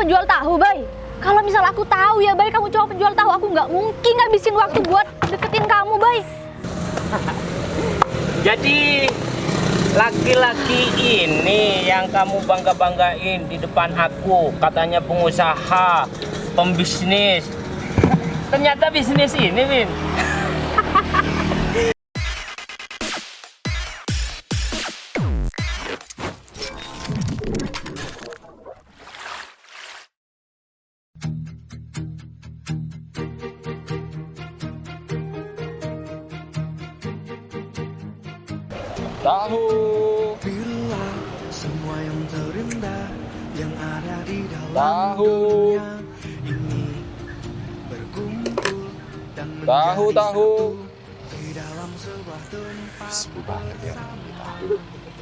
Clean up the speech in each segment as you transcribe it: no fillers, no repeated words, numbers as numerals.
penjual tahu, Bay? Kalau misal aku tahu ya, Bay, kamu cowok penjual tahu, aku nggak mungkin ngabisin waktu buat deketin kamu, Bay. Jadi laki-laki ini yang kamu bangga-banggain di depan aku, katanya pengusaha, pembisnis. Ternyata bisnis ini, Win. Tahu. Bila semua yang terindah yang ada di dalam Tahu. dunia ini berkumpul dan Tahu, menjadi tahu. satu di dalam sebuah tempat. Sepi banget ya.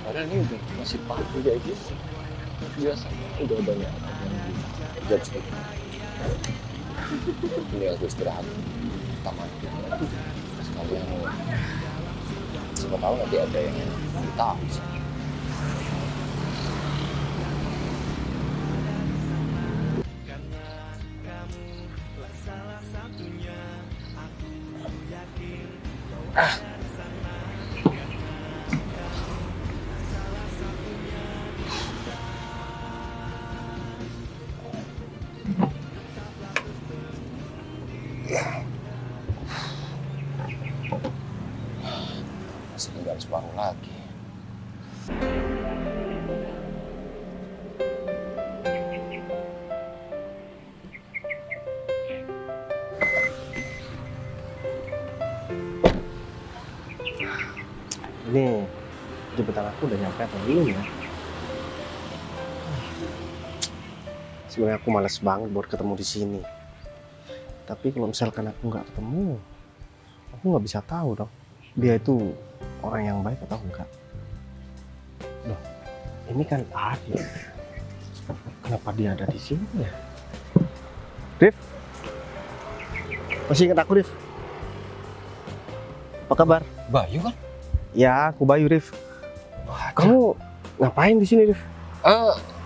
Padahal ini udah masih pagi kayak gitu. Biasa udah banyak job sih. Ini aku istirahat taman. Sekalian siapa tahu nanti ada yang tahu sih. Masih tinggal separuh lagi. Ini jemputan aku udah nyampe atau belum ya? Sebenarnya aku malas banget buat ketemu di sini. Tapi kalau misalkan aku nggak ketemu, aku nggak bisa tahu dong dia itu orang yang baik atau enggak. Loh, ini kan Arif. Kenapa dia ada di sini ya? Rif, masih ingat aku, Rif? Apa kabar? Bayu kan? Ya, aku Bayu, Rif. Kamu ngapain di sini, Rif?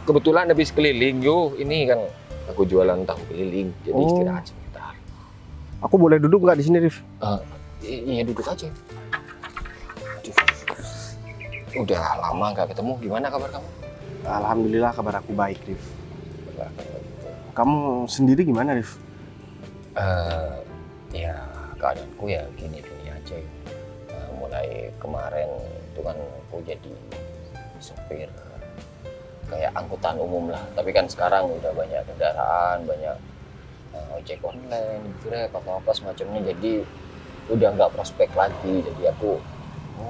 Kebetulan habis keliling, ini kan aku jualan tahu keliling, jadi Oh. istirahat sebentar. Aku boleh duduk nggak di sini, Rif? Iya duduk aja. Aduh. Udah lama nggak ketemu, gimana kabar kamu? Alhamdulillah kabar aku baik, Rif. Kamu sendiri gimana, Rif? Ya keadaanku ya gini-gini aja. Mulai kemarin itu kan aku jadi sopir kayak angkutan umum lah. Tapi kan sekarang udah banyak kendaraan, banyak ojek online, Grab atau apa semacamnya. Jadi udah nggak prospek lagi. Jadi aku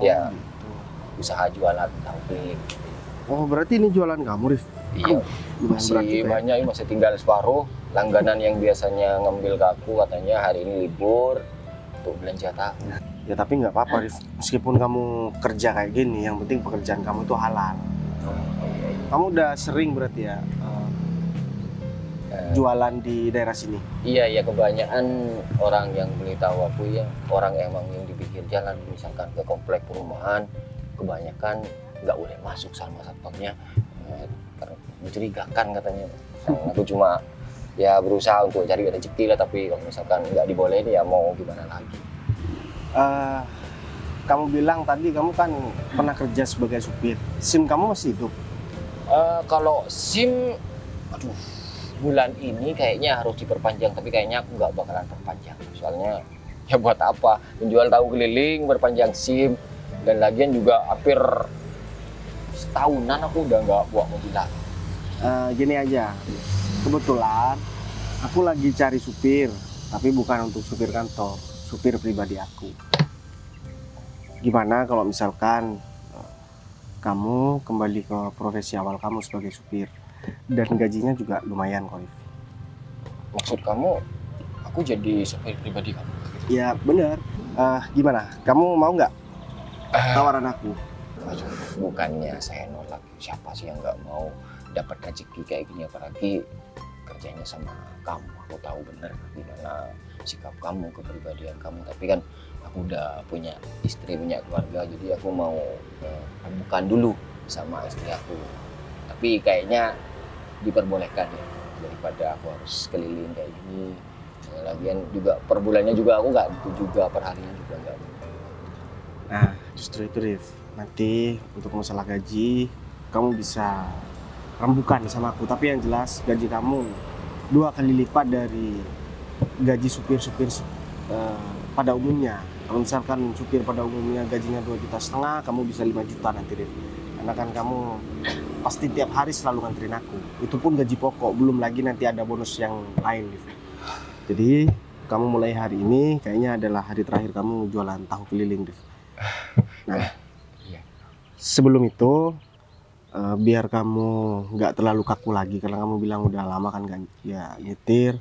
ya gitu. usaha jualan tahu keliling. Oh, berarti ini jualan kamu, Rif? Iya, Lumayan berat masih juga ya. banyak, masih tinggal separuh. Langganan yang biasanya ngambil ke aku katanya hari ini libur untuk belanja tahu. Ya tapi nggak apa-apa, Rif. Meskipun kamu kerja kayak gini, yang penting pekerjaan kamu itu halal. Kamu udah sering berarti ya jualan di daerah sini? Iya, ya kebanyakan orang yang beli tahu aku ya orang emang yang di pinggir jalan, misalkan ke komplek perumahan, kebanyakan nggak boleh masuk sama satpamnya karena mencurigakan katanya. Aku cuma ya berusaha untuk cari rezeki lah, tapi kalau misalkan nggak dibolehin ya mau gimana lagi. Kamu bilang tadi kamu kan pernah kerja sebagai supir. SIM kamu masih hidup? Kalau SIM, aduh, bulan ini kayaknya harus diperpanjang, tapi kayaknya aku nggak bakalan perpanjang. Soalnya ya buat apa? Menjual tahu keliling, berpanjang SIM, dan lagian juga hampir setahunan aku udah nggak bawa mobil lagi. Gini aja, kebetulan aku lagi cari supir, tapi bukan untuk supir kantor, supir pribadi aku. Gimana kalau misalkan kamu kembali ke profesi awal kamu sebagai supir, dan gajinya juga lumayan kok, Rif. Maksud kamu, aku jadi supir pribadi kamu? Ya bener. Gimana? Kamu mau nggak tawaran aku? Aduh, bukannya saya nolak. Siapa sih yang nggak mau dapat rezeki kayak gini, apalagi kerjanya sama kamu. Aku tahu bener gimana sikap kamu, kepribadian kamu. Tapi kan aku udah punya istri, punya keluarga, jadi aku mau bukan dulu sama istri aku. Tapi kayaknya diperbolehkan ya daripada aku harus keliling kayak gini. Lagian juga per bulannya juga aku nggak itu juga, per harinya juga nggak. Nah, justru itu Rif. Nanti untuk masalah gaji, kamu bisa rembukan sama aku. Tapi yang jelas gaji kamu 2 kali lipat dari gaji supir-supir pada umumnya. Kalau misalkan supir pada umumnya gajinya 2,5 juta, kamu bisa 5 juta nanti Rif. Karena kan kamu pasti tiap hari selalu nganterin aku. Itu pun gaji pokok, belum lagi nanti ada bonus yang lain Rif. Jadi kamu mulai hari ini kayaknya adalah hari terakhir kamu jualan tahu keliling Rif. Nah, Iya. sebelum itu biar kamu nggak terlalu kaku lagi karena kamu bilang udah lama kan gak ya nyetir,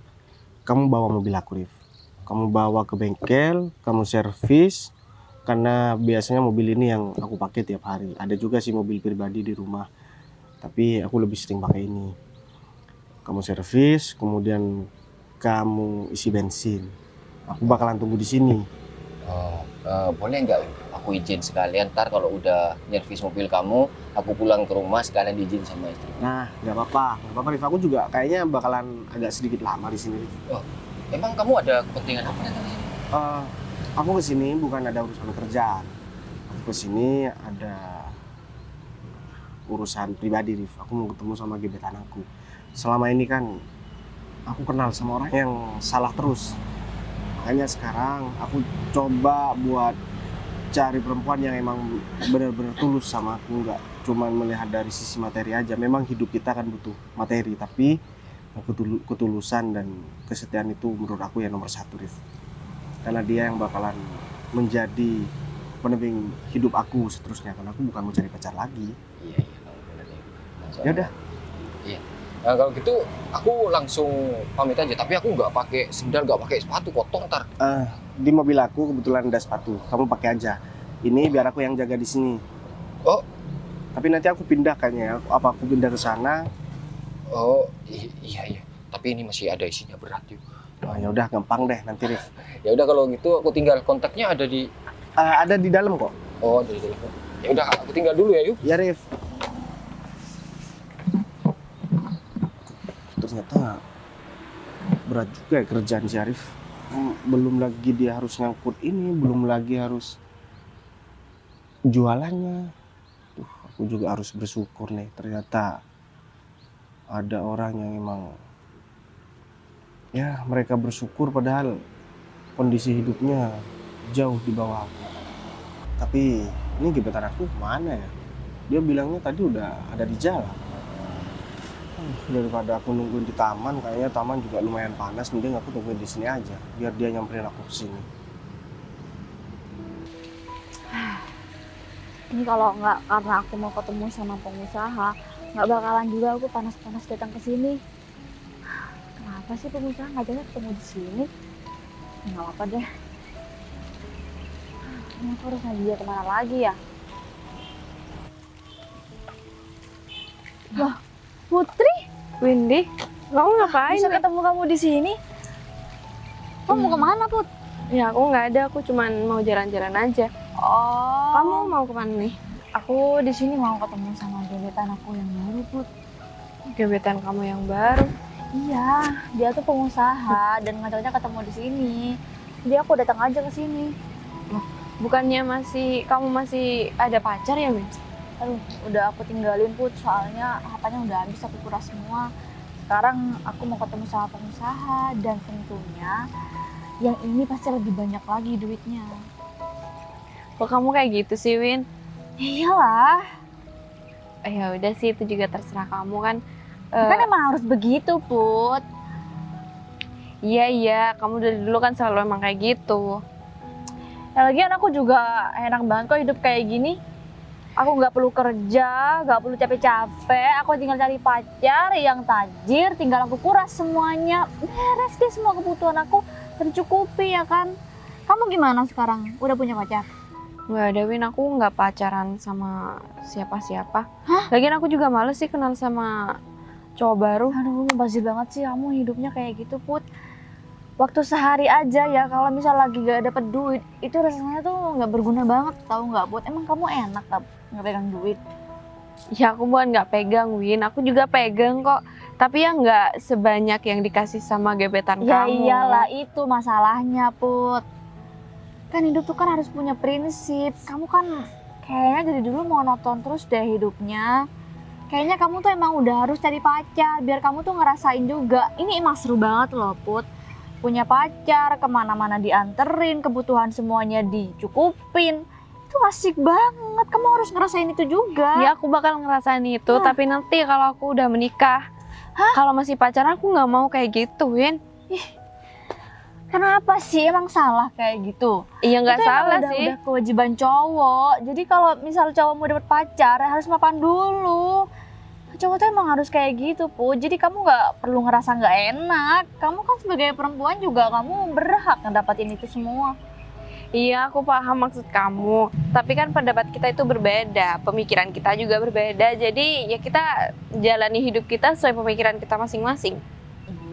kamu bawa mobil aku Rif. Kamu bawa ke bengkel, kamu servis, karena biasanya mobil ini yang aku pakai tiap hari. Ada juga sih mobil pribadi di rumah, tapi aku lebih sering pakai ini. Kamu servis, kemudian kamu isi bensin. Aku bakalan tunggu di sini. Oh, boleh nggak aku izin sekalian, ntar kalau udah nyervis mobil kamu, aku pulang ke rumah sekalian diizin sama istri. Nah, nggak apa-apa Rif. Aku juga kayaknya bakalan agak sedikit lama di sini Rif. Emang kamu ada kepentingan apa datang ke sini? Aku kesini bukan ada urusan kerjaan. Aku kesini ada urusan pribadi Rif. Aku mau ketemu sama gebetan aku. Selama ini kan aku kenal sama orang yang salah terus. Makanya sekarang aku coba buat cari perempuan yang emang benar-benar tulus sama aku, nggak cuman melihat dari sisi materi aja. Memang hidup kita kan butuh materi, tapi ketulusan dan kesetiaan itu menurut aku yang nomor 1 Rif. Karena dia yang bakalan menjadi pendamping hidup aku seterusnya, karena aku bukan mau cari pacar lagi. Iya, kamu benar ya. Ya udah. Iya. Nah, kalau gitu aku langsung pamit aja, tapi aku nggak pakai sendal, nggak pakai sepatu, kotor ntar. Di mobil aku kebetulan ada sepatu, kamu pakai aja. Ini biar aku yang jaga di sini. Oh. Tapi nanti aku pindah kayaknya. Apa aku pindah ke sana? Oh, iya. Tapi ini masih ada isinya berat yuk. Oh, ya udah gampang deh nanti Rif. Ya udah kalau gitu aku tinggal, kontaknya ada di. Ada di dalam kok. Oh, ada di telepon. Ya udah aku tinggal dulu ya yuk. Ya Rif. Ternyata berat juga ya kerjaan si Arif. Belum lagi dia harus ngangkut ini, belum lagi harus jualannya. Aku juga harus bersyukur nih, ternyata ada orang yang emang ya mereka bersyukur padahal kondisi hidupnya jauh di bawah aku. Tapi ini gebetan aku kemana ya? Dia bilangnya tadi udah ada di jalan. Daripada aku nungguin di taman, kayaknya taman juga lumayan panas, mending aku tungguin di sini aja biar dia nyamperin aku ke sini. Ini kalau nggak karena aku mau ketemu sama pengusaha, nggak bakalan juga aku panas-panas datang ke sini. Kenapa sih pengusaha ngajaknya ketemu di sini? Nggak apa deh. Ini aku harus ngajak dia kemana lagi ya? Wah, Putri, Windy, kamu ngapain? bisa ketemu kamu di sini? Kamu mau kemana, Put? Ya aku nggak ada, aku cuman mau jalan-jalan aja. Oh, Kamu mau kemana nih? aku di sini mau ketemu sama gebetan aku yang baru, Put. Gebetan kamu yang baru. Iya, dia tuh pengusaha dan ngajaknya ketemu di sini. Jadi aku datang aja ke sini. Bukannya kamu masih ada pacar ya, Win? Aduh, udah aku tinggalin, Put. Soalnya HP-nya udah habis, aku kuras semua. Sekarang aku mau ketemu sama pengusaha dan tentunya yang ini pasti lebih banyak lagi duitnya. Kok kamu kayak gitu sih, Win? Iyalah, Ya udah sih, itu juga terserah kamu kan. kan emang harus begitu, Put. Iya, kamu dari dulu kan selalu emang kayak gitu. Ya lagian aku juga enak banget kok hidup kayak gini. Aku nggak perlu kerja, nggak perlu capek-capek. Aku tinggal cari pacar yang tajir, tinggal aku kuras semuanya. Beres deh semua kebutuhan aku tercukupi ya kan. Kamu gimana sekarang? Udah punya pacar? Nggak ada, Win, aku nggak pacaran sama siapa-siapa. Lagian aku juga males sih kenal sama cowok baru. Aduh, mubazir banget sih kamu hidupnya kayak gitu, Put. Waktu sehari aja ya, kalau misal lagi gak dapet duit, itu rasanya tuh nggak berguna banget, tahu nggak, Put? Emang kamu enak nggak pegang duit? Ya aku bukan nggak pegang, Win, aku juga pegang kok. Tapi ya nggak sebanyak yang dikasih sama gebetan Ya kamu. iyalah, itu masalahnya, Put. Kan hidup tuh kan harus punya prinsip. Kamu kan kayaknya dari dulu monoton terus deh hidupnya. Kayaknya kamu tuh emang udah harus cari pacar biar kamu tuh ngerasain juga. Ini emang seru banget loh, Put. Punya pacar, kemana-mana dianterin, kebutuhan semuanya dicukupin. Itu asik banget, kamu harus ngerasain itu juga. Ya aku bakal ngerasain itu, tapi nanti kalau aku udah menikah. Kalau masih pacaran aku nggak mau kayak gitu, Win. Kenapa sih, emang salah kayak gitu? Iya nggak Itu emang salah udah, sih. udah kewajiban cowok. Jadi kalau misal cowok mau dapet pacar, harus mapan dulu. Cowok tuh emang harus kayak gitu, Pu. Jadi kamu nggak perlu ngerasa nggak enak. Kamu kan sebagai perempuan juga kamu berhak ngedapatin itu semua. Iya, aku paham maksud kamu. Tapi kan pendapat kita itu berbeda, pemikiran kita juga berbeda. Jadi ya kita jalani hidup kita sesuai pemikiran kita masing-masing.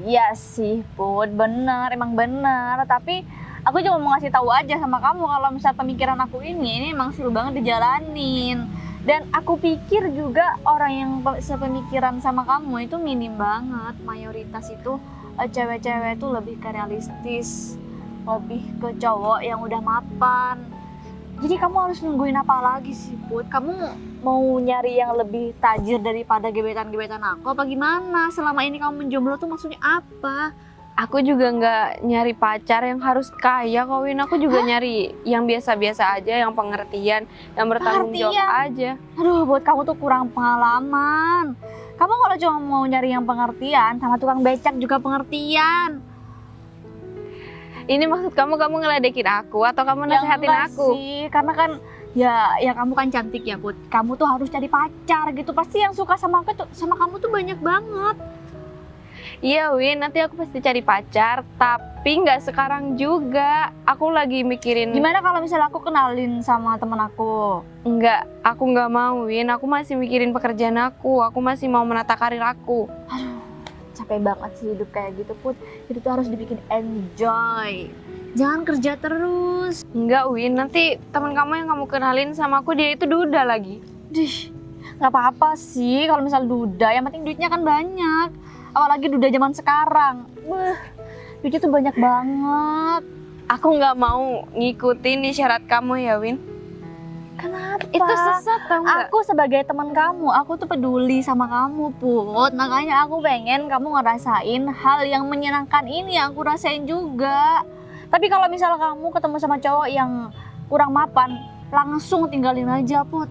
Iya sih, Put. Bener, emang bener. Tapi aku cuma mau ngasih tahu aja sama kamu kalau misal pemikiran aku ini emang seru banget dijalanin. Dan aku pikir juga orang yang sepemikiran sama kamu itu minim banget. Mayoritas itu cewek-cewek itu lebih ke realistis, lebih ke cowok yang udah mapan. Jadi kamu harus nungguin apa lagi sih, Put? Kamu mau nyari yang lebih tajir daripada gebetan-gebetan aku apa gimana? Selama ini kamu menjomblo tuh maksudnya apa? Aku juga nggak nyari pacar yang harus kaya kok, Win. Aku juga nyari yang biasa-biasa aja, yang pengertian, yang bertanggung jawab aja. Aduh, buat kamu tuh kurang pengalaman. Kamu kalau cuma mau nyari yang pengertian, sama tukang becak juga pengertian. Ini maksud kamu ngeledekin aku atau kamu Ya nasehatin enggak aku? sih, karena kan ya kamu kan cantik ya, Put. Kamu tuh harus cari pacar gitu. Pasti yang suka sama aku tuh, sama kamu tuh banyak banget. Iya, Win, nanti aku pasti cari pacar, tapi nggak sekarang juga. Aku lagi mikirin. Gimana kalau misalnya aku kenalin sama temen aku? Enggak, aku nggak mau, Win. Aku masih mikirin pekerjaan aku. Aku masih mau menata karir aku. Capek banget sih hidup kayak gitu, Put. Hidup tuh harus dibikin enjoy. Jangan kerja terus. Enggak, Win. Nanti teman kamu yang kamu kenalin sama aku, dia itu duda lagi. Dih, nggak apa-apa sih kalau misal duda. Yang penting duitnya kan banyak. Apalagi duda zaman sekarang. Duitnya tuh banyak banget. Aku nggak mau ngikutin syarat kamu ya, Win. Kenapa? Itu sesat tau nggak? Aku sebagai teman kamu, aku tuh peduli sama kamu, Put. Makanya aku pengen kamu ngerasain hal yang menyenangkan ini yang aku rasain juga. Tapi kalau misal kamu ketemu sama cowok yang kurang mapan, langsung tinggalin aja, Put.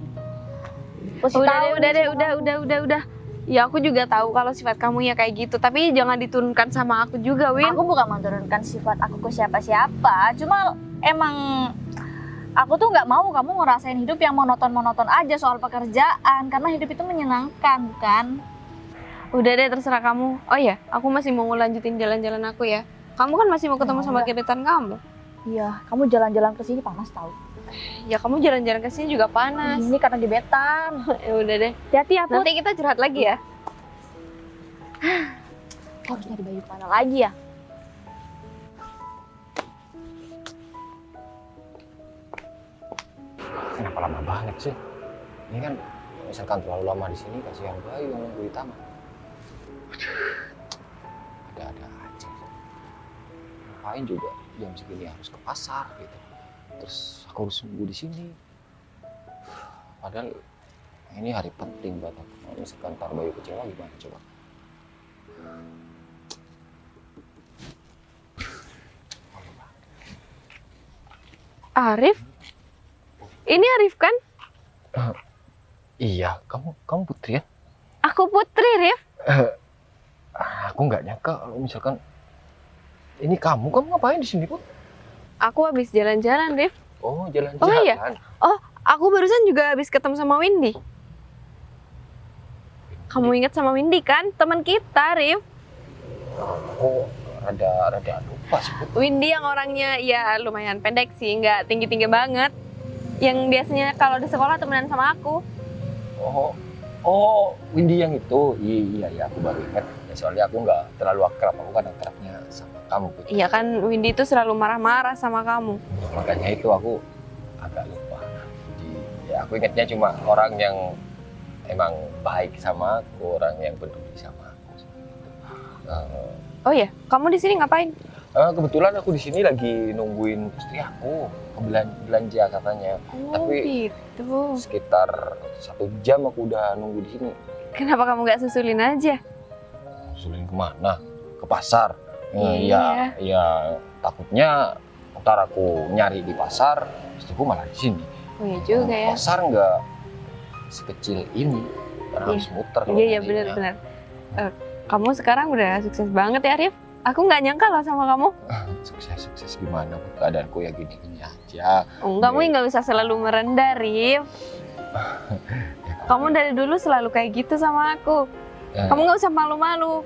Udah. Ya aku juga tahu kalau sifat kamu ya kayak gitu, tapi jangan diturunkan sama aku juga, Win. Aku bukan menurunkan sifat aku ke siapa-siapa, cuma emang aku tuh nggak mau kamu ngerasain hidup yang monoton-monoton aja soal pekerjaan, karena hidup itu menyenangkan, kan? Udah deh, terserah kamu. Oh ya, aku masih mau lanjutin jalan-jalan aku ya. Kamu kan masih mau ketemu sama gebetan kamu. Iya, kamu jalan-jalan ke sini panas tau. Ya kamu jalan-jalan ke sini juga panas. Ini karena gebetan. Ya udah deh. Hati-hati ya, Put. Nanti kita curhat lagi ya. Harus nyari baju mana lagi ya? Kenapa lama banget sih? Ini kan misalkan terlalu lama di sini, kasihan Bayu yang nunggu di taman. Ada-ada aja. Ngapain juga jam segini harus ke pasar gitu. Terus aku harus nunggu di sini. Padahal ini hari penting buat aku. Kalau misalkan ntar Bayu kecewa gimana coba? Arif? Ini Arif kan? Iya, kamu Putri kan? Aku Putri, Rif. Aku nggak nyangka kalau misalkan ini kamu ngapain di sini, Put? Aku habis jalan-jalan, Rif. Oh, jalan-jalan. Oh iya? Aku barusan juga habis ketemu sama Windy. Kamu ingat sama Windy kan? Teman kita, Rif. Oh, rada lupa sih, Put. Windy yang orangnya ya lumayan pendek sih, nggak tinggi-tinggi banget. Yang biasanya kalau di sekolah temenan sama aku. Oh, Windy yang itu. Iya, aku baru ingat. Ya, soalnya aku nggak terlalu akrab. Aku kan akrabnya sama kamu, Put. Iya kan, Windy itu selalu marah-marah sama kamu. Makanya itu aku agak lupa. Jadi, ya aku ingatnya cuma orang yang emang baik sama aku, orang yang peduli sama aku. Eh, Oh ya, kamu di sini ngapain? kebetulan aku di sini lagi nungguin istri aku ke belanja katanya. Oh Tapi- gitu. Sekitar 1 jam aku udah nunggu di sini. Kenapa kamu nggak susulin aja? Susulin kemana? Ke pasar. Iya. Ya takutnya ntar aku nyari di pasar, istriku malah di sini. Oh iya juga ya. Pasar nggak sekecil ini, karena Iya. harus muter. kalau Iya iya nyarinya. benar-benar. Kamu sekarang udah sukses banget ya, Rif. Aku nggak nyangka loh sama kamu. Sukses gimana? Keadaanku ya gini-gini aja. Kamu nggak usah selalu merendah, Rif. Ya, Kamu dari dulu selalu kayak gitu sama aku. ya, Kamu nggak usah malu-malu.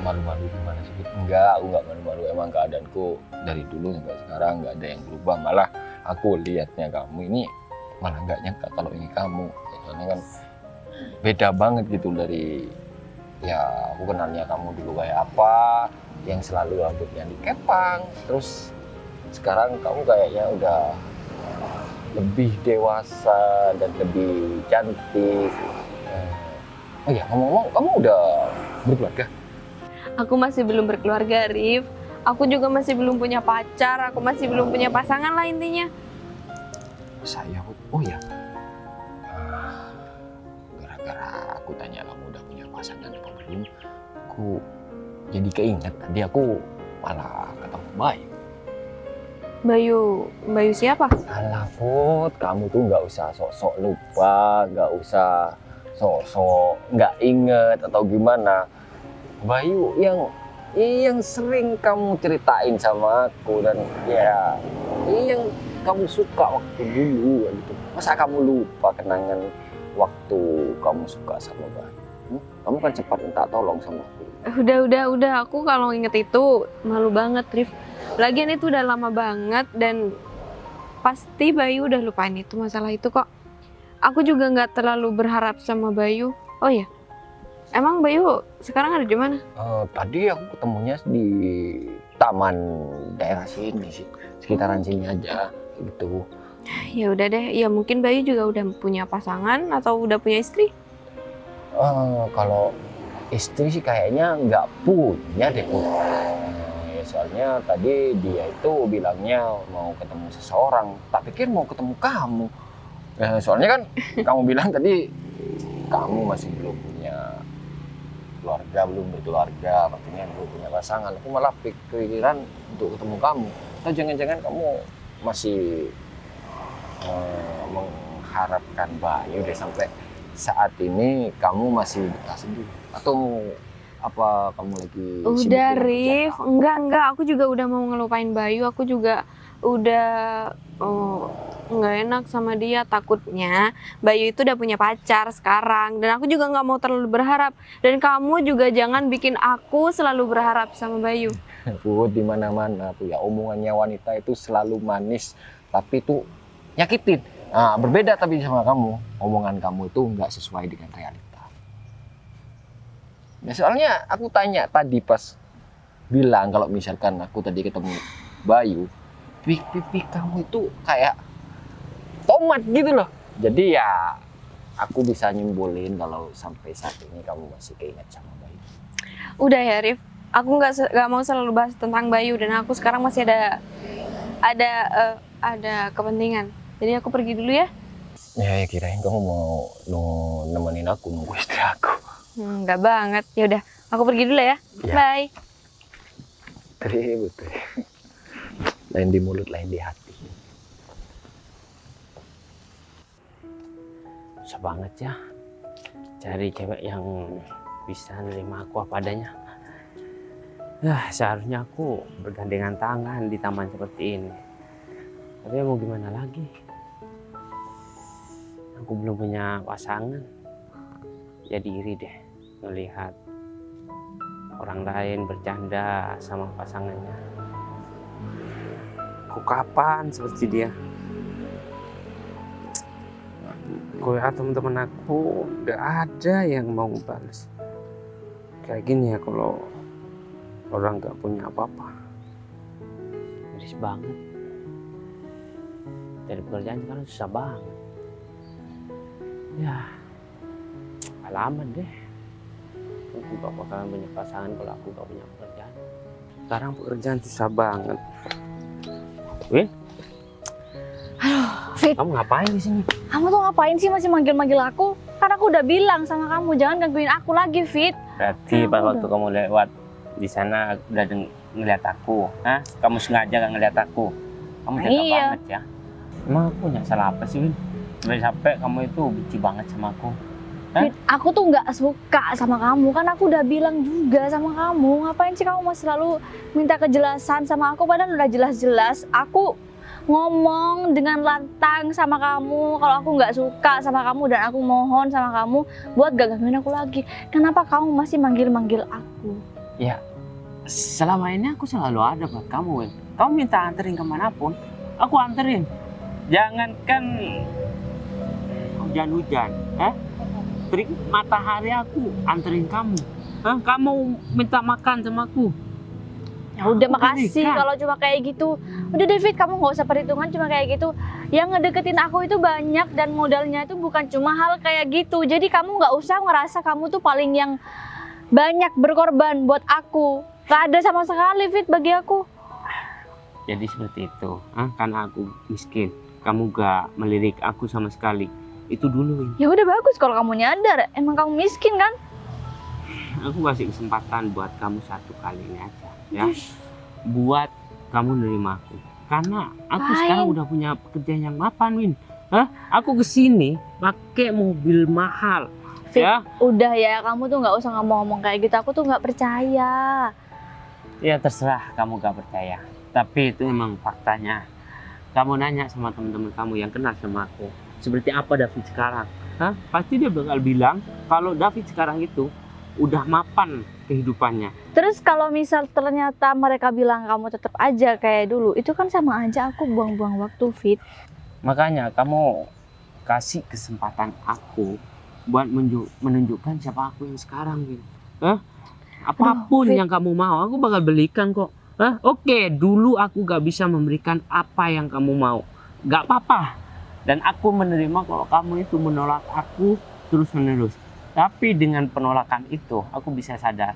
malu-malu gimana sih? Enggak, aku nggak malu-malu. Emang keadaanku dari dulu sampai sekarang nggak ada yang berubah. Malah aku lihatnya kamu ini malah nggak nyangka kalau ini kamu. Soalnya kan beda banget gitu dari ya aku kenalnya kamu dulu kayak apa, yang selalu rambutnya dikepang. Terus sekarang kamu kayaknya udah lebih dewasa dan lebih cantik. Oh ya, ngomong-ngomong, kamu udah berkeluarga? Aku masih belum berkeluarga, Rif. Aku juga masih belum punya pacar. Aku masih belum punya pasangan lah intinya. Saya, oh ya, gara-gara aku tanya kamu udah punya pasangan apa belum, aku jadi keinget tadi aku malah ketemu Bayu. Bayu siapa? Alah Put, kamu tuh nggak usah sok-sok lupa, nggak usah sok-sok nggak inget atau gimana. Bayu yang sering kamu ceritain sama aku dan ya yang kamu suka waktu dulu gitu. Masa kamu lupa kenangan waktu kamu suka sama Bayu? Kamu kan cepat minta tolong sama aku. Udah. Aku kalau inget itu malu banget, Rif. Lagian itu udah lama banget dan pasti Bayu udah lupain itu masalah itu kok. Aku juga nggak terlalu berharap sama Bayu. Oh ya, emang Bayu sekarang ada di mana? Tadi aku ketemunya di taman daerah sini sih, sekitaran sini aja gitu. Ya udah deh, ya mungkin Bayu juga udah punya pasangan atau udah punya istri. Kalau istri sih kayaknya nggak punya deh Bu. Ya, soalnya tadi dia itu bilangnya mau ketemu seseorang, tak pikir mau ketemu kamu. Soalnya kan kamu bilang tadi kamu masih belum punya keluarga, belum berkeluarga, artinya belum punya pasangan. Aku malah pikiran untuk ketemu kamu. Atau jangan-jangan kamu masih mengharapkan Bayu deh sampai saat ini kamu masih betah sendiri, atau apa kamu lagi sibuk Udah, dengan Rif. kerjaan? Enggak. Aku juga udah mau ngelupain Bayu. Aku juga udah nggak enak sama dia. Takutnya Bayu itu udah punya pacar sekarang. Dan aku juga nggak mau terlalu berharap. Dan kamu juga jangan bikin aku selalu berharap sama Bayu. Put, di mana-mana tuh ya omongannya wanita itu selalu manis, tapi tuh nyakitin. Nah, berbeda tapi sama kamu, omongan kamu itu nggak sesuai dengan realita. Ya, soalnya aku tanya tadi pas bilang kalau misalkan aku tadi ketemu Bayu, pipi kamu itu kayak tomat gitu loh. Jadi ya aku bisa nyimpulin kalau sampai saat ini kamu masih keinget sama Bayu. Udah ya, Rif. Aku nggak mau selalu bahas tentang Bayu dan aku sekarang masih ada kepentingan. Jadi aku pergi dulu ya. Ya kirain kamu mau nemenin aku nunggu istri aku. Nggak banget. Ya udah, aku pergi dulu ya. Ya. Bye. Betul. Lain di mulut, lain di hati. Susah banget ya cari cewek yang bisa nerima aku apa adanya. Seharusnya aku bergandengan tangan di taman seperti ini. Tapi mau gimana lagi? Aku belum punya pasangan. Jadi iri deh melihat orang lain bercanda sama pasangannya. Aku kapan seperti dia? WA teman-teman aku gak ada yang mau balas. Kayak gini ya kalau orang gak punya apa-apa. Miris banget. Dari pekerjaan sekarang susah banget. Ya, alamat deh. aku gak bakalan punya pasangan kalau aku gak punya pekerjaan. Sekarang pekerjaan susah banget. Win, Fit, kamu ngapain di sini? kamu tuh ngapain sih masih manggil-manggil aku? Kan aku udah bilang sama kamu, jangan gangguin aku lagi, Fit. Berarti pas waktu kamu lewat di sana udah ngeliat aku, hah? Kamu sengaja gak ngeliat aku? Kamu tega Iya. banget ya. Emang aku punya salah apa sih, Win? Sampai kamu itu benci banget sama aku. Hah? Fit, aku tuh nggak suka sama kamu, kan aku udah bilang juga sama kamu. Ngapain sih kamu masih selalu minta kejelasan sama aku, padahal udah jelas-jelas aku ngomong dengan lantang sama kamu kalau aku nggak suka sama kamu dan aku mohon sama kamu buat gak gangguin aku lagi. Kenapa kamu masih manggil-manggil aku? Ya, selama ini aku selalu ada buat kamu, Win. Kamu minta anterin kemanapun, aku anterin. Jangankan hujan-hujan, terik matahari aku anterin kamu. Kamu minta makan sama aku. Ya udah, Aku makasih berikan. kalau cuma kayak gitu. Udah David, kamu nggak usah perhitungan cuma kayak gitu. Yang ngedeketin aku itu banyak dan modalnya itu bukan cuma hal kayak gitu. Jadi kamu nggak usah ngerasa kamu tuh paling yang banyak berkorban buat aku. Gak ada sama sekali, Fit, bagi aku. Jadi seperti itu, karena aku miskin, kamu gak melirik aku sama sekali. Itu dulu, Win. Ya udah bagus kalau kamu nyadar. Emang kamu miskin kan? Aku kasih kesempatan buat kamu satu kali ini aja, ya. Buat kamu nerima aku. Karena aku Fine. sekarang udah punya pekerjaan yang mapan, Win. Aku kesini pakai mobil mahal, Fit, ya. udah ya, kamu tuh nggak usah ngomong-ngomong kayak gitu. Aku tuh nggak percaya. Ya terserah kamu gak percaya. Tapi itu memang faktanya. Kamu nanya sama teman-teman kamu yang kenal sama aku, seperti apa David sekarang? Pasti dia bakal bilang kalau David sekarang itu udah mapan kehidupannya. Terus kalau misal ternyata mereka bilang kamu tetap aja kayak dulu, itu kan sama aja aku buang-buang waktu, Fit. Makanya kamu kasih kesempatan aku buat menunjukkan siapa aku yang sekarang, Win. Apapun Fit. yang kamu mau, aku bakal belikan kok. Oke, dulu aku gak bisa memberikan apa yang kamu mau. Gak apa-apa. Dan aku menerima kalau kamu itu menolak aku terus-menerus. Tapi dengan penolakan itu, aku bisa sadar.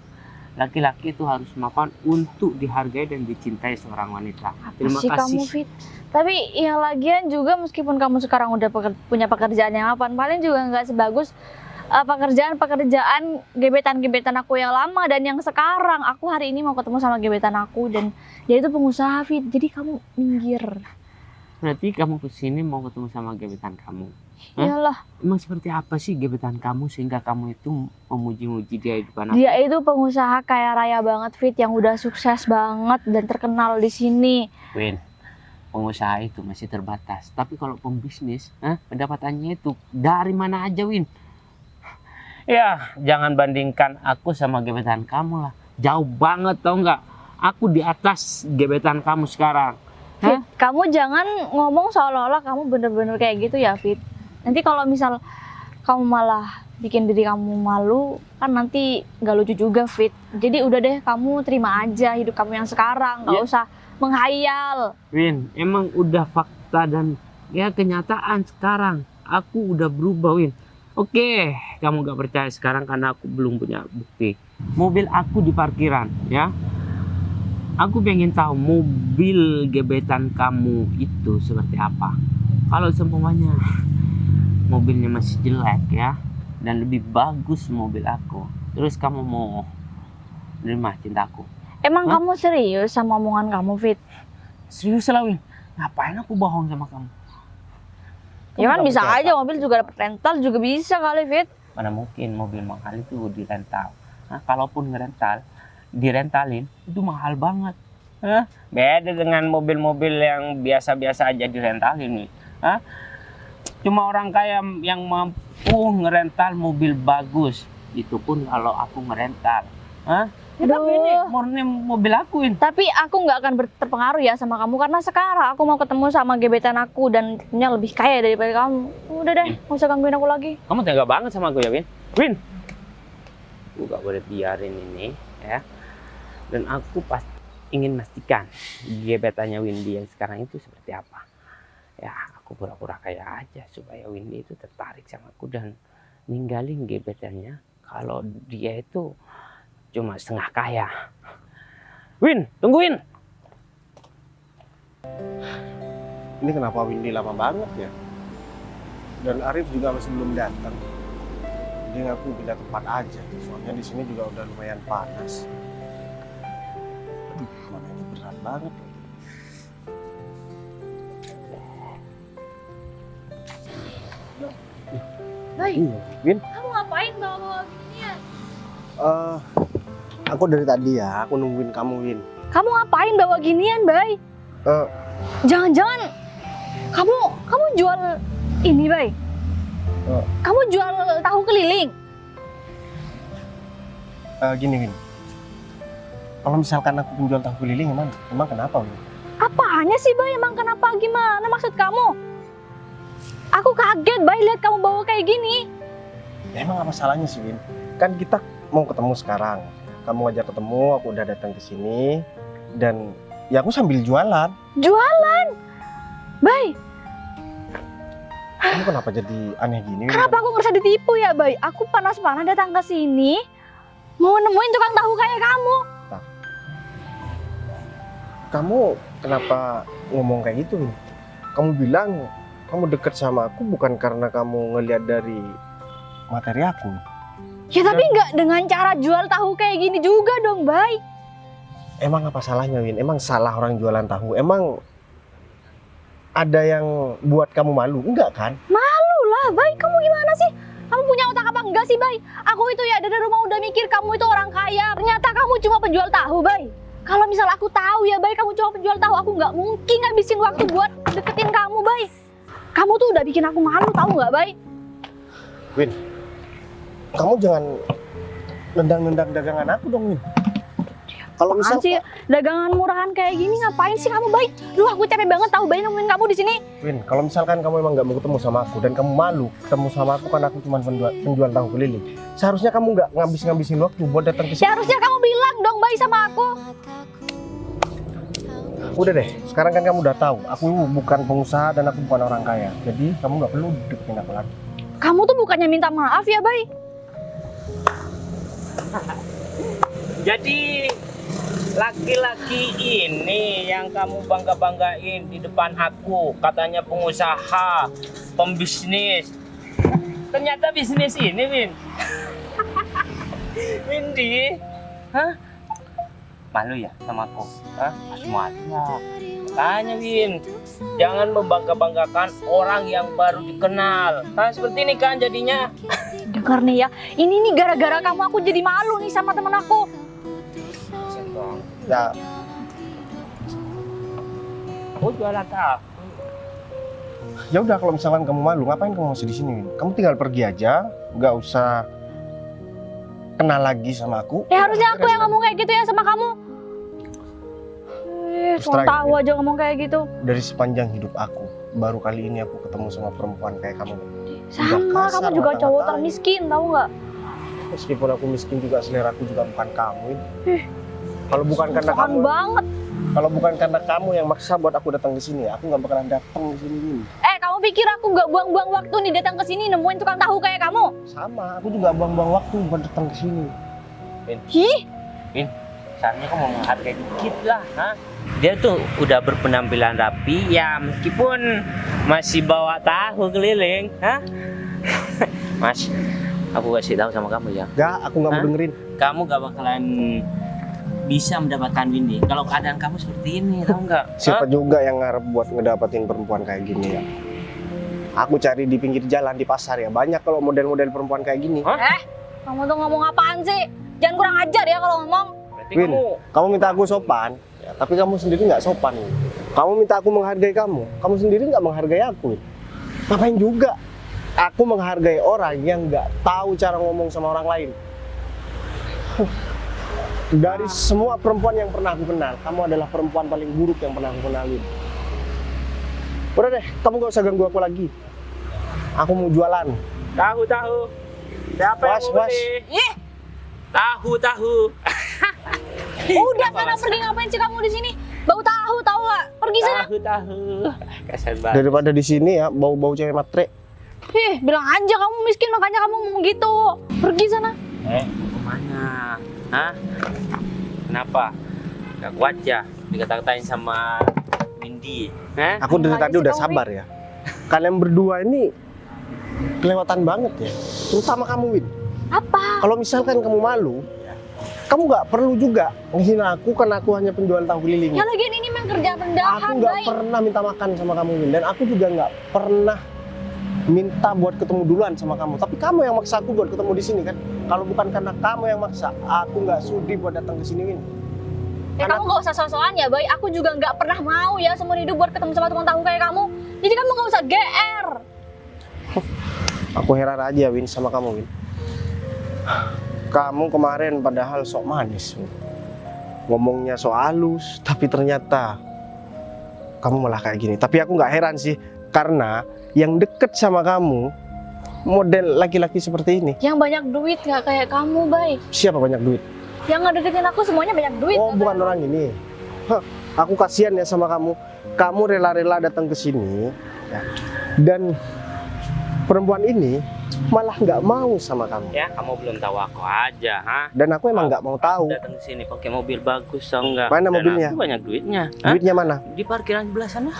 Laki-laki itu harus mapan untuk dihargai dan dicintai seorang wanita. Terima Sih kasih. kamu, Fit. Tapi ya lagian juga meskipun kamu sekarang udah punya pekerjaan yang mapan, paling juga nggak sebagus pekerjaan gebetan-gebetan aku yang lama dan yang sekarang. Aku hari ini mau ketemu sama gebetan aku dan dia itu pengusaha, Fit. Jadi kamu minggir. Berarti kamu kesini mau ketemu sama gebetan kamu. Iyalah, Emang seperti apa sih gebetan kamu sehingga kamu itu memuji-muji dia di depan aku? dia itu pengusaha kaya raya banget, Fit, yang udah sukses banget dan terkenal di sini. Win, pengusaha itu masih terbatas. Tapi kalau pembisnis, pendapatannya itu dari mana aja, Win? Ya, jangan bandingkan aku sama gebetan kamu lah. Jauh banget, tau nggak? Aku di atas gebetan kamu sekarang. Fit, kamu jangan ngomong seolah-olah kamu bener-bener kayak gitu ya, Fit. Nanti kalau misal kamu malah bikin diri kamu malu, kan nanti gak lucu juga, Fit. Jadi udah deh, kamu terima aja hidup kamu yang sekarang, gak Ya. usah menghayal. Win, emang udah fakta dan ya kenyataan sekarang. Aku udah berubah, Win. Oke, kamu gak percaya sekarang karena aku belum punya bukti. Mobil aku di parkiran, ya. Aku pengen tahu mobil gebetan kamu itu seperti apa. Kalau seumpamanya mobilnya masih jelek ya, dan lebih bagus mobil aku, terus kamu mau nerima cintaku? Emang kamu serius sama omongan kamu, Fit? Serius lah, Win. Ngapain aku bohong sama kamu? Ya kan Kamu bisa gak percaya aja, mobil juga dapet rental juga bisa kali, Fit. Mana mungkin mobil mahal itu dirental. Kalaupun ngerental, direntalin itu mahal banget. Beda dengan mobil-mobil yang biasa-biasa aja direntalin nih. Cuma orang kaya yang mampu ngerental mobil bagus. Itu pun kalau aku ngerental. Tapi ini murni mobil aku ini. Tapi aku nggak akan terpengaruh ya sama kamu karena sekarang aku mau ketemu sama gebetan aku dan tentunya lebih kaya daripada kamu. Udah deh, nggak usah gangguin aku lagi. Kamu tega banget sama aku ya, Win? Win! Aku gak boleh biarin ini, ya. Dan aku pasti ingin memastikan gebetannya Windy yang sekarang itu seperti apa. Ya, aku pura-pura kaya aja supaya Windy itu tertarik sama aku dan ninggalin gebetannya kalau dia itu cuma setengah kaya. Win, tungguin. Ini kenapa Windy lama banget ya? Dan Arif juga masih belum datang. Dia ngaku pindah tempat aja. Soalnya di sini juga udah lumayan panas. Aduh, mana ini berat banget. Bay, Win, kamu ngapain bawa ginian? aku dari tadi ya, aku nungguin kamu, Win. Kamu ngapain bawa ginian, Bay? Eh, Jangan-jangan kamu jual ini, Bay? Oh. Kamu jual tahu keliling? Gini, Win. Kalau misalkan aku penjual tahu keliling, emang kenapa, Win? Apanya sih, Bay? Emang kenapa? Gimana maksud kamu? Aku kaget, Bay, lihat kamu bawa kayak gini. Ya, emang apa salahnya sih, Win? Kan kita mau ketemu sekarang. Kamu ngajak ketemu, aku udah datang ke sini. Dan ya aku sambil jualan. Jualan? Bay, Kamu kenapa jadi aneh gini, Win? kenapa aku merasa ditipu ya, Bay? Aku panas-panas datang ke sini, mau nemuin tukang tahu kayak kamu. Kamu kenapa ngomong kayak gitu, Win? Kamu bilang kamu deket sama aku bukan karena kamu ngelihat dari materi aku. Ya tapi nggak dengan cara jual tahu kayak gini juga dong, Bay. Emang apa salahnya, Win? Emang salah orang jualan tahu? Emang ada yang buat kamu malu? Enggak kan? Malu lah, Bay. Kamu gimana sih? Kamu punya otak apa enggak sih, Bay? Aku itu ya dari rumah udah mikir kamu itu orang kaya. Ternyata kamu cuma penjual tahu, Bay. Kalau misal aku tahu ya, Bay, kamu cuma penjual tahu, aku nggak mungkin ngabisin waktu buat deketin kamu, Bay. Kamu tuh udah bikin aku malu, tahu nggak, Bay? Win, kamu jangan nendang-nendang dagangan aku dong, Win. Kalau misal Apaan sih dagangan murahan kayak gini ngapain sih kamu, Bay? Duh, aku capek banget tahu, Bay, nemuin kamu di sini. Win, kalau misalkan kamu emang nggak mau ketemu sama aku dan kamu malu ketemu sama aku karena aku cuma penjual tahu keliling, seharusnya kamu nggak ngabisin waktu buat datang ke sini. Seharusnya kamu bilang dong, Bay, sama aku. Udah deh, sekarang kan kamu udah tahu, aku bukan pengusaha dan aku bukan orang kaya. Jadi kamu nggak perlu deketin aku lagi. Kamu tuh bukannya minta maaf ya, Bay? Jadi laki-laki ini yang kamu bangga-banggain di depan aku, katanya pengusaha, pembisnis. Ternyata bisnis ini, Win. Windy, hah? Malu ya sama aku? Hah? Asmatnya. Tanya, Win. Jangan membangga-banggakan orang yang baru dikenal. Hah, seperti ini kan jadinya. Dengar nih ya, ini nih gara-gara kamu aku jadi malu nih sama temen aku. Ya, Aku jualan tahu. ya udah kalau misalkan kamu malu, ngapain kamu masih di sini, Win? Kamu tinggal pergi aja, nggak usah kenal lagi sama aku. Ya harusnya aku yang ngomong kayak gitu ya sama kamu. Terus Cuma terakhir, tahu aja ngomong kayak gitu. Dari sepanjang hidup aku, baru kali ini aku ketemu sama perempuan kayak kamu. Sama, kasar, kamu juga cowok ngata-ngatain. termiskin, tahu nggak? Meskipun aku miskin juga, selera aku juga bukan kamu, Win. Kalau bukan karena Sokan kamu, banget. kalau bukan karena kamu yang maksa buat aku datang ke sini, aku nggak bakalan datang di sini, Win. Kamu pikir aku nggak buang-buang waktu nih datang ke sini nemuin tukang tahu kayak kamu? Sama, aku juga buang-buang waktu buat datang ke sini. Ih, Seharusnya kamu menghargai dikit lah, ha? Dia tuh udah berpenampilan rapi, ya meskipun masih bawa tahu keliling, ha? Mas, aku kasih tahu sama kamu ya, Gak, aku nggak mau Hah? dengerin. kamu gak bakalan bisa mendapatkan Windy kalau keadaan kamu seperti ini, tahu nggak? Siapa juga yang ngarep buat ngedapetin perempuan kayak gini ya? Aku cari di pinggir jalan, di pasar ya. Banyak kalau model-model perempuan kayak gini. kamu tuh ngomong apaan sih? Jangan kurang ajar ya kalau ngomong. Berarti Win, kamu kamu minta aku sopan, ya, tapi kamu sendiri nggak sopan. Win. Kamu minta aku menghargai kamu sendiri nggak menghargai aku. Win. Ngapain juga? Aku menghargai orang yang nggak tahu cara ngomong sama orang lain. Dari semua perempuan yang pernah aku kenal, kamu adalah perempuan paling buruk yang pernah aku kenalin. Udah deh, kamu nggak usah ganggu aku lagi. Aku mau jualan. tahu. Siapa Was, yang mau was. beli? Tahu. Udah sana pergi, ngapain sih kamu di sini? Bau tahu nggak? Pergi sana. Tahu. Kasar banget. Daripada di sini ya, bau-bau cewek matre. Bilang aja kamu miskin makanya kamu ngomong gitu. Pergi sana. Mau kemana? Hah? Kenapa? Gak kuat ya dikata-katain sama Windy? Hah? Aku dari Makanya tadi sih udah kamu, sabar ya. Kalian berdua ini kelewatan banget ya. Terutama kamu, Win. Apa? Kalau misalkan kamu malu, kamu nggak perlu juga menghina aku karena aku hanya penjual tahu keliling. Ya lagian ini memang kerja rendahan, Aku nggak Bay. pernah minta makan sama kamu, Win. Dan aku juga nggak pernah minta buat ketemu duluan sama kamu. Tapi kamu yang maksa aku buat ketemu di sini kan. Kalau bukan karena kamu yang maksa, aku nggak sudi buat datang ke sini, Win. Ya kamu gak usah so-soan ya, Bay. Aku juga nggak pernah mau ya seumur hidup buat ketemu sama tukang tahu kayak kamu. Jadi kamu gak usah GR. Aku heran aja, Win, sama kamu, Win. Kamu kemarin padahal sok manis, Win. Ngomongnya sok halus, tapi ternyata kamu malah kayak gini. Tapi aku nggak heran sih, karena yang deket sama kamu model laki-laki seperti ini. Yang banyak duit gak kayak kamu, Bay. Siapa banyak duit? Yang ngedeketin aku semuanya banyak duit. Oh, nggak bukan kayak orang ini. Hah, aku kasihan ya sama kamu. Kamu rela-rela datang ke sini, ya. Dan perempuan ini malah nggak mau sama kamu. Ya, kamu belum tahu aku aja, ha? Dan aku emang nggak mau tahu. Datang ke sini pakai mobil bagus, tau nggak? Mana Dan mobilnya? aku banyak duitnya. Hah? Duitnya mana? Di parkiran sebelah sana.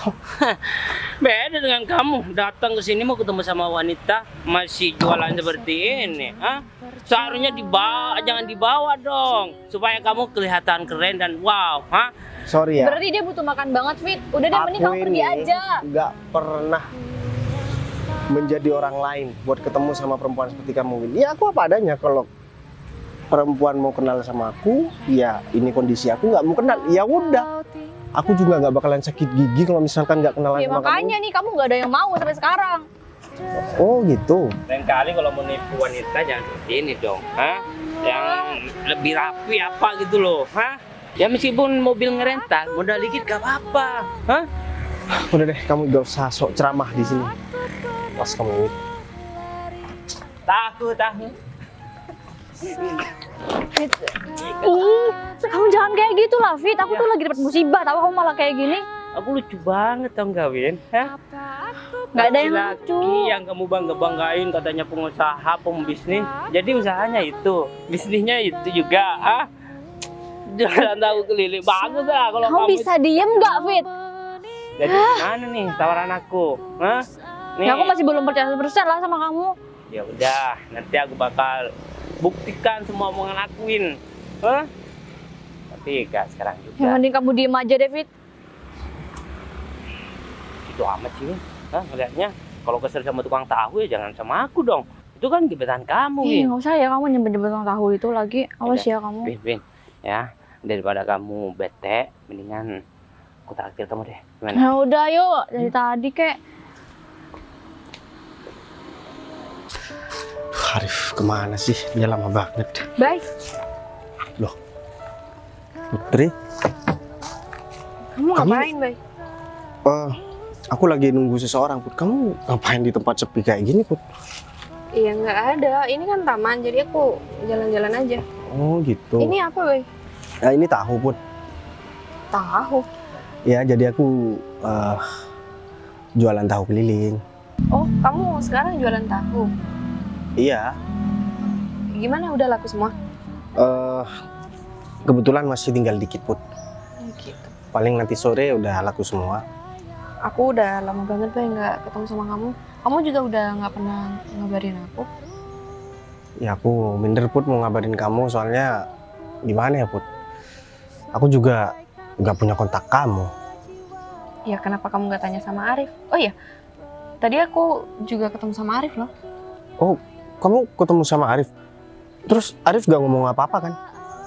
Beda dengan kamu, datang ke sini mau ketemu sama wanita masih jualan seperti ini, ha? Seharusnya dibawa, jangan dibawa dong, supaya kamu kelihatan keren dan wow, ha? Sorry ya. Berarti dia butuh makan banget, Fit. Udah deh, mending kamu pergi aja. Nggak pernah menjadi orang lain buat ketemu sama perempuan seperti kamu, Win. Ya aku apa adanya. Kalau perempuan mau kenal sama aku, ya ini kondisi aku nggak mau kenal. Ya udah. Aku juga nggak bakalan sakit gigi kalau misalkan nggak kenalan Ya sama makanya nih kamu nggak ada yang mau sampai sekarang. kamu. Oh gitu. Lain kali kalau mau nipu wanita jangan seperti ini dong, ha? Yang lebih rapi apa gitu loh, ha? Ya meskipun mobil ngerental, modal dikit gak apa-apa, ha? Udah deh, kamu gak usah sok ceramah di sini. Pas kamu, Win. Takut. Fit. Ih, kamu jangan kayak gitu lah, Fit. Aku tuh lagi dapat musibah, tahu kamu malah kayak gini. Aku lucu banget tau gak, Win? Hah? Nggak ada yang Laki-laki lucu. yang kamu bangga-banggain katanya pengusaha, pembisnis. Jadi usahanya itu, bisnisnya itu juga, ah? Jangan tahu keliling bagus lah kalau Kamu bisa diem nggak, Fit? Jadi gimana nih tawaran aku? Hah? Nih. Ya aku masih belum percaya 100% lah sama kamu. Ya udah, nanti aku bakal buktikan semua omongan aku, Win. Hah? Tapi gak sekarang juga. Yang mending kamu diem aja deh, Fit. Itu amat sih, Win. Hah, ngeliatnya kalau kesel sama tukang tahu ya jangan sama aku dong. Itu kan gebetan kamu, Ih, Win. nggak usah ya kamu nyebut-nyebut tentang tahu itu lagi. Awas ya kamu. Win, ya daripada kamu bete, mendingan aku traktir kamu deh. Gimana? Nah udah yuk, dari tadi kek. Arif kemana sih? Dia lama banget. Bye. Putri, Kamu ngapain, Bay? aku lagi nunggu seseorang, Put. Kamu ngapain di tempat sepi kayak gini, Put? Iya nggak ada. Ini kan taman, jadi aku jalan-jalan aja. Oh gitu. Ini apa, Bay? Nah, ini tahu, Put. Tahu. Ya, jadi aku jualan tahu keliling. Oh, kamu sekarang jualan tahu. Iya. Gimana, udah laku semua? Kebetulan masih tinggal dikit, Put. Gitu. Paling nanti sore udah laku semua. Aku udah lama banget, Bay, nggak ketemu sama kamu. Kamu juga udah nggak pernah ngabarin aku. Ya aku minder, Put, mau ngabarin kamu soalnya gimana ya, Put? Aku juga nggak punya kontak kamu. Ya kenapa kamu nggak tanya sama Arif? Oh iya, tadi aku juga ketemu sama Arif loh. Kamu ketemu sama Arif? Terus Arif gak ngomong apa-apa kan?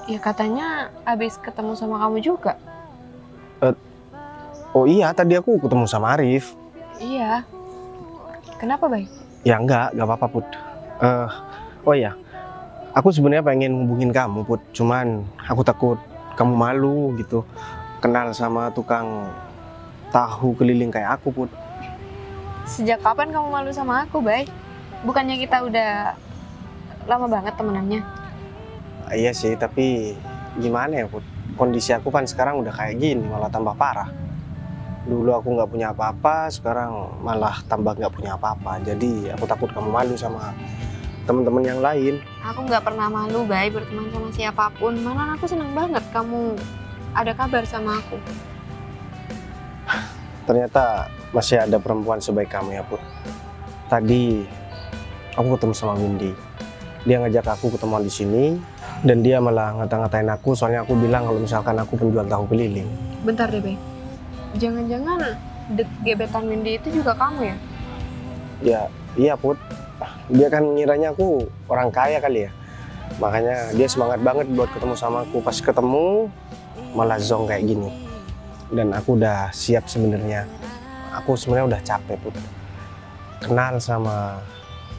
Ya katanya abis ketemu sama kamu juga. Oh iya, tadi aku ketemu sama Arif. Iya. Kenapa, Bay? Ya enggak apa-apa, Put. Oh iya, aku sebenarnya pengen hubungin kamu, Put. Cuman aku takut kamu malu gitu kenal sama tukang tahu keliling kayak aku, Put. Sejak kapan kamu malu sama aku, Bay? Bukannya kita udah lama banget temenannya? Iya sih, tapi gimana ya, Put? Kondisi aku kan sekarang udah kayak gini, malah tambah parah. Dulu aku nggak punya apa-apa, sekarang malah tambah nggak punya apa-apa. Jadi aku takut kamu malu sama teman-teman yang lain. Aku nggak pernah malu, Bay, berteman sama siapapun. Malah aku seneng banget kamu ada kabar sama aku. Ternyata masih ada perempuan sebaik kamu ya, Put. Tadi aku ketemu sama Windy. Dia ngajak aku ketemuan di sini dan dia malah ngata-ngatain aku soalnya aku bilang kalau misalkan aku penjual tahu keliling. Bentar deh, Bay. Jangan-jangan gebetan Windy itu juga kamu ya? Ya, iya, Put. Dia kan ngiranya aku orang kaya kali ya. Makanya dia semangat banget buat ketemu sama aku. Pas ketemu malah zong kayak gini. Dan aku udah siap sebenarnya. Aku sebenarnya udah capek, Put. Kenal sama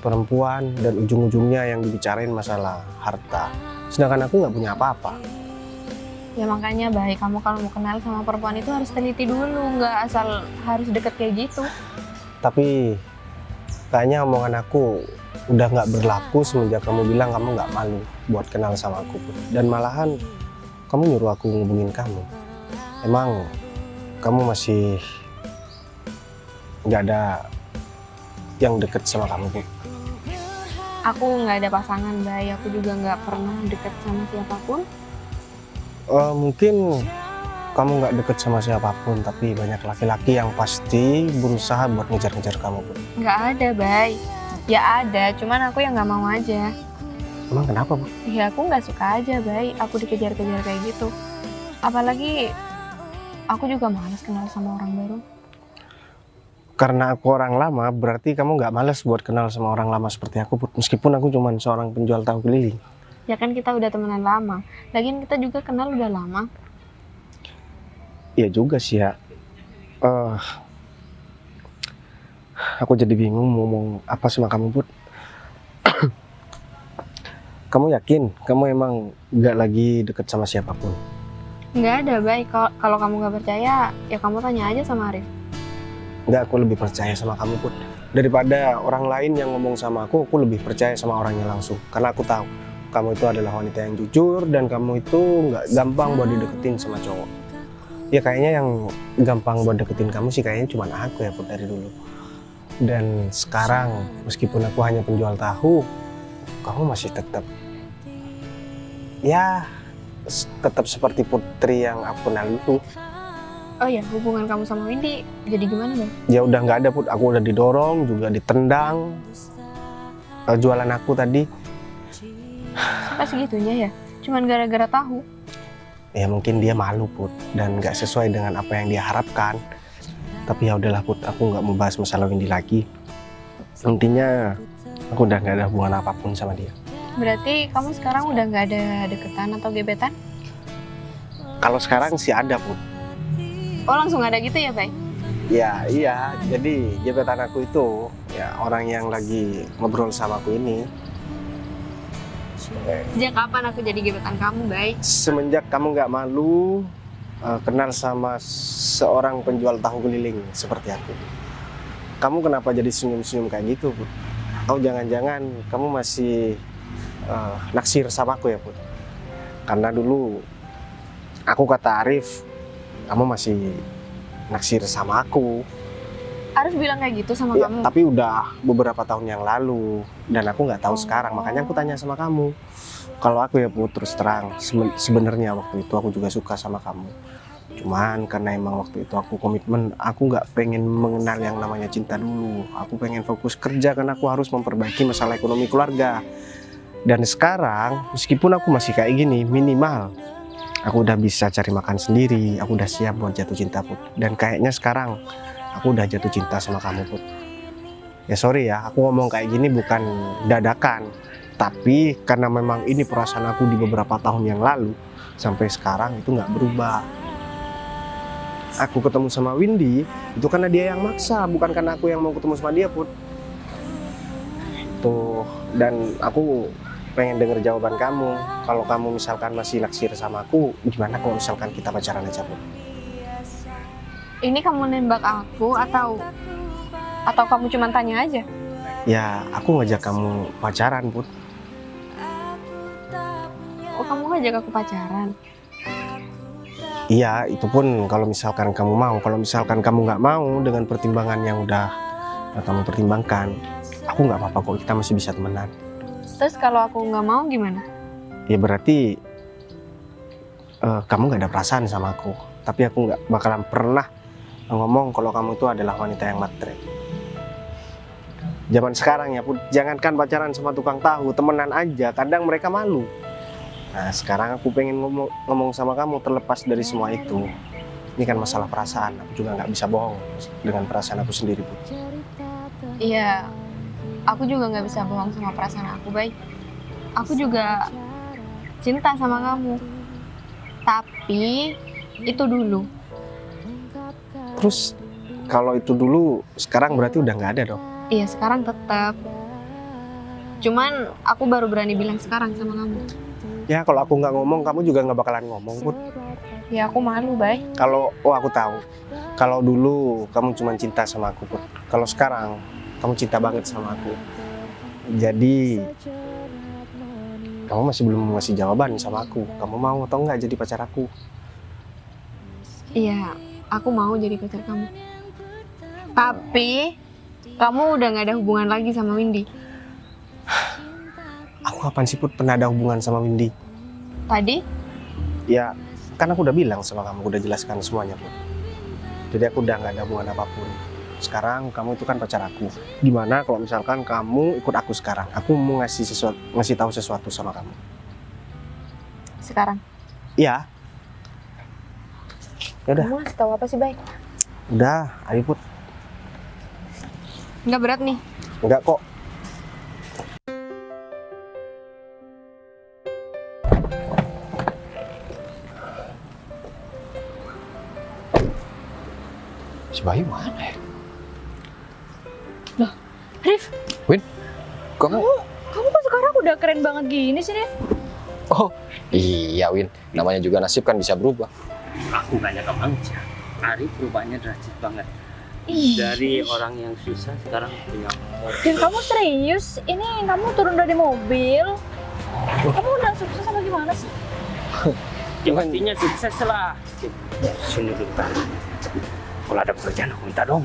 perempuan dan ujung-ujungnya yang dibicarain masalah harta. Sedangkan aku nggak punya apa-apa. Ya makanya, Bay, kamu kalau mau kenal sama perempuan itu harus teliti dulu, nggak asal harus deket kayak gitu. Tapi kayaknya omongan aku udah nggak berlaku semenjak kamu bilang kamu nggak malu buat kenal sama aku, Put. Dan malahan kamu nyuruh aku ngubungin kamu. Emang kamu masih nggak ada yang deket sama kamu, Put? Aku nggak ada pasangan, Bay. Aku juga nggak pernah deket sama siapapun. Mungkin kamu nggak deket sama siapapun, tapi banyak laki-laki yang pasti berusaha buat ngejar-ngejar kamu, Put. Nggak ada, Bay. Ya ada, cuman aku yang nggak mau aja. Emang kenapa, Put? Ya aku nggak suka aja, Bay. Aku dikejar-kejar kayak gitu. Apalagi aku juga malas kenal sama orang baru. Karena aku orang lama, berarti kamu nggak males buat kenal sama orang lama seperti aku, Put. Meskipun aku cuma seorang penjual tahu keliling. Ya kan kita udah temenan lama. Lagian kita juga kenal udah lama. Iya juga sih ya. Aku jadi bingung mau ngomong apa sama kamu, Put. Kamu yakin kamu emang nggak lagi deket sama siapapun? Nggak ada, Bay. Kalau kamu nggak percaya, ya kamu tanya aja sama Arif. Nggak, aku lebih percaya sama kamu, Put. Daripada orang lain yang ngomong sama aku lebih percaya sama orangnya langsung. Karena aku tahu kamu itu adalah wanita yang jujur dan kamu itu nggak gampang buat dideketin sama cowok. Ya kayaknya yang gampang buat deketin kamu sih kayaknya cuma aku ya, Put, dari dulu. Dan sekarang meskipun aku hanya penjual tahu, kamu masih tetap tetap seperti putri yang aku kenal itu. Oh ya, hubungan kamu sama Windy jadi gimana, Bay? Ya udah nggak ada, Put. Aku udah didorong, juga ditendang. Jualan aku tadi. Sampai segitunya ya? Cuman gara-gara tahu. Ya mungkin dia malu, Put, dan nggak sesuai dengan apa yang dia harapkan. Tapi ya udahlah, Put, aku nggak mau bahas masalah Windy lagi. Intinya aku udah nggak ada hubungan apapun sama dia. Berarti kamu sekarang udah nggak ada deketan atau gebetan? Kalau sekarang sih ada, Put. Oh langsung ada gitu ya, Bay? Ya iya, jadi gebetan aku itu ya orang yang lagi ngobrol sama aku ini. Sejak kapan aku jadi gebetan kamu, Bay? Semenjak kamu nggak malu kenal sama seorang penjual tahu keliling seperti aku. Kamu kenapa jadi senyum-senyum kayak gitu, Put? Atau jangan-jangan kamu masih naksir sama aku ya, Put? Karena dulu aku kata Arif, kamu masih naksir sama aku. Arif bilang kayak gitu sama Ya, kamu? tapi udah beberapa tahun yang lalu dan aku nggak tahu sekarang, makanya aku tanya sama kamu. Kalau aku ya, Put, terus terang sebenarnya waktu itu aku juga suka sama kamu. Cuman karena emang waktu itu aku komitmen, aku nggak pengen mengenal yang namanya cinta dulu. Aku pengen fokus kerja karena aku harus memperbaiki masalah ekonomi keluarga. Dan sekarang meskipun aku masih kayak gini, minimal aku udah bisa cari makan sendiri. Aku udah siap buat jatuh cinta, Put. Dan kayaknya sekarang aku udah jatuh cinta sama kamu, Put. Ya sorry ya, aku ngomong kayak gini bukan dadakan. Tapi karena memang ini perasaan aku di beberapa tahun yang lalu, sampai sekarang itu nggak berubah. Aku ketemu sama Windy, itu karena dia yang maksa, bukan karena aku yang mau ketemu sama dia, Put. Tuh, dan aku pengen denger jawaban kamu. Kalau kamu misalkan masih naksir sama aku, gimana kalau misalkan kita pacaran aja, Put? Ini kamu nembak aku atau kamu cuma tanya aja? Ya, aku ngajak kamu pacaran, Put. Oh kamu ngajak aku pacaran? Iya, itu pun kalau misalkan kamu mau. Kalau misalkan kamu nggak mau dengan pertimbangan yang udah kamu pertimbangkan, aku nggak apa-apa kok, kita masih bisa temenan. Terus kalau aku nggak mau gimana? Ya berarti kamu nggak ada perasaan sama aku. Tapi aku nggak bakalan pernah ngomong kalau kamu itu adalah wanita yang matre. Zaman sekarang ya, jangankan pacaran sama tukang tahu, temenan aja kadang mereka malu. Nah sekarang aku pengen ngomong sama kamu terlepas dari semua itu. Ini kan masalah perasaan, aku juga nggak bisa bohong dengan perasaan aku sendiri, Bu. Iya, aku juga nggak bisa bohong sama perasaan aku, Bay. Aku juga cinta sama kamu. Tapi itu dulu. Terus kalau itu dulu, sekarang berarti udah nggak ada dong? Iya, sekarang tetap. Cuman aku baru berani bilang sekarang sama kamu. Ya kalau aku nggak ngomong, kamu juga nggak bakalan ngomong, Put. Ya aku malu, Bay. Kalau, oh aku tahu. Kalau dulu kamu cuma cinta sama aku, Put. Kalau sekarang kamu cinta banget sama aku. Jadi kamu masih belum ngasih jawaban sama aku. Kamu mau atau nggak jadi pacar aku? Iya, aku mau jadi pacar kamu. Tapi kamu udah nggak ada hubungan lagi sama Windy. Aku kapan sih, Put, pernah ada hubungan sama Windy? Tadi? Ya, kan aku udah bilang sama kamu, udah jelaskan semuanya, Put. Jadi aku udah nggak ada hubungan apapun. Sekarang kamu itu kan pacar aku. Gimana kalau misalkan kamu ikut aku sekarang? Aku mau ngasih tahu sesuatu sama kamu. Sekarang? Iya. Ya udah, Kamu ngasih tahu apa sih, Bay? udah, ayo, Put. Nggak berat nih. Enggak kok. Si Bayu mana ya? Rif, Kamu? kamu kok sekarang udah keren banget gini sih, Rif? Oh iya Win, namanya juga nasib kan bisa berubah. Aku gak nyangka banget ya. Ari perubahannya drastis banget. Ih, Dari orang yang susah sekarang punya Dan kamu serius? Ini kamu turun dari mobil? Kamu udah sukses apa gimana sih? ya pastinya sukses lah. Sini dulu kan. Kalau ada pekerjaan aku minta dong.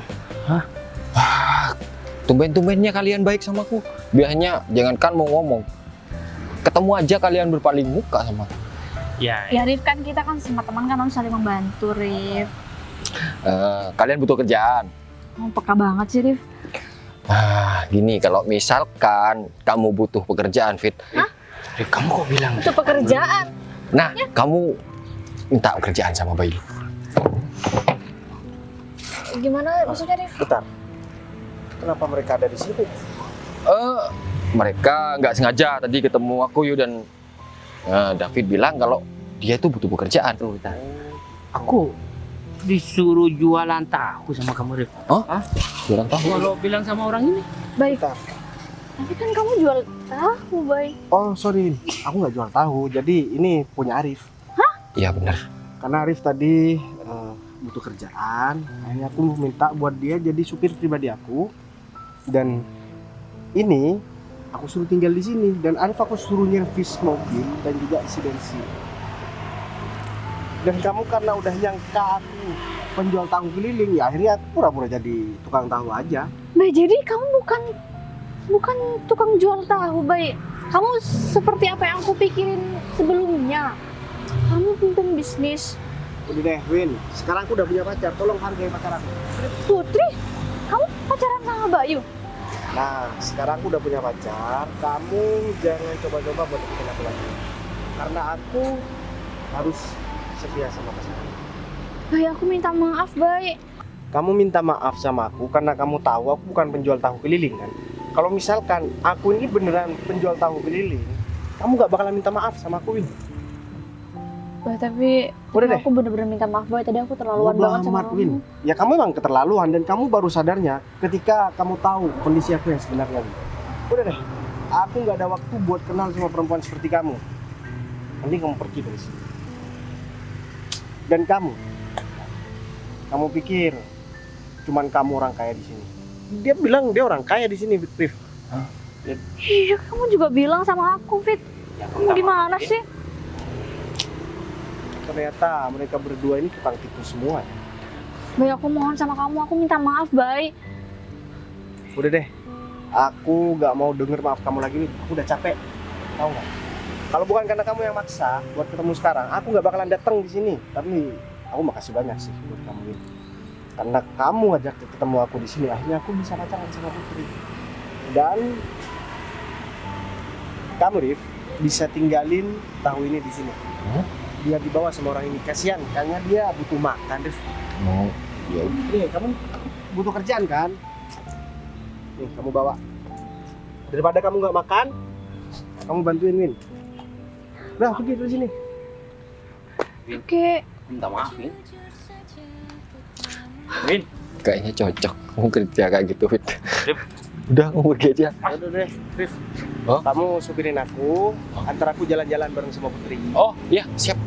Tumben-tumbennya kalian baik sama aku. Biasanya jangankan mau ngomong, ketemu aja kalian berpaling muka sama aku. Ya, Ya Rif, kan kita kan sama teman kan harus saling membantu, Rif. Kalian butuh kerjaan. Kamu peka banget sih, Rif. Gini, kalau misalkan kamu butuh pekerjaan, Fit. kamu kok bilang Itu pekerjaan. Nah, kamu minta pekerjaan sama Bayu. Gimana maksudnya, Rif? Bentar. Kenapa mereka ada di sini? Mereka nggak sengaja tadi ketemu aku Yu, dan David bilang kalau dia itu butuh pekerjaan. tuh, bentar. Aku disuruh jualan tahu sama kamu, Rif. Jualan tahu. Kalau bilang sama orang ini, Baik. Bentar. Tapi kan kamu jual tahu, Bay. Oh sorry, aku nggak jual tahu. Jadi ini punya Arif. Iya benar. Karena Arif tadi butuh kerjaan. Akhirnya aku minta buat dia jadi supir pribadi aku. Dan ini aku suruh tinggal di sini. Dan Arif aku suruh nyervis mobil dan juga isi bensin. Dan kamu karena udah nyangka aku penjual tahu keliling, ya akhirnya aku pura-pura jadi tukang tahu aja. Bay, jadi kamu bukan tukang jual tahu, Bay. Kamu seperti apa yang aku pikirin sebelumnya. Kamu pimpin bisnis. Udah deh, Win. Sekarang aku udah punya pacar. Tolong hargai pacar aku. Putri, kamu pacaran sama Bayu? Nah, sekarang aku udah punya pacar. Kamu jangan coba-coba buat deketin aku lagi. Karena aku harus setia sama pasangan. Bay, aku minta maaf, Bay. Kamu minta maaf sama aku karena kamu tahu aku bukan penjual tahu keliling kan. Kalau misalkan aku ini beneran penjual tahu keliling, kamu gak bakalan minta maaf sama aku, Win. Bay, tapi Udah deh. aku bener-bener minta maaf, Bay. Tadi aku terlaluan Bodo banget sama amat, kamu. Win. Ya kamu emang keterlaluan dan kamu baru sadarnya ketika kamu tahu kondisi aku yang sebenarnya, Win. Udah deh, aku gak ada waktu buat kenal sama perempuan seperti kamu. Mending kamu pergi dari sini. Dan kamu pikir cuman kamu orang kaya di sini? Dia bilang dia orang kaya di sini, Rif. Iya, kamu juga bilang sama aku, Fit. Kamu gimana sih? Ternyata mereka berdua ini tukang tipu semua. Bay, aku mohon sama kamu, aku minta maaf, Bay. Udah deh, Aku gak mau denger maaf kamu lagi nih. Aku udah capek. Tahu nggak? Kalau bukan karena kamu yang maksa buat ketemu sekarang, aku nggak bakalan datang di sini. Tapi aku makasih banyak sih buat kamu ini. Karena kamu ngajak ketemu aku di sini, akhirnya aku bisa pacaran sama Putri. Dan kamu, Rif, bisa tinggalin tahu ini di sini. Dia dibawa sama orang ini. Kasihan, kayaknya dia butuh makan, Rif. Mau ya Nih, kamu butuh kerjaan kan? Nih, kamu bawa. Daripada kamu nggak makan, kamu bantuin Win. Udah, pergi dari sini. Oke. minta maaf Win. Win kayaknya cocok mau kerja kayak gitu Win. Udah mau pergi aja. Udah deh, Rif. Oh? Kamu supirin aku, antar aku jalan-jalan bareng sama Putri. Oh iya siap.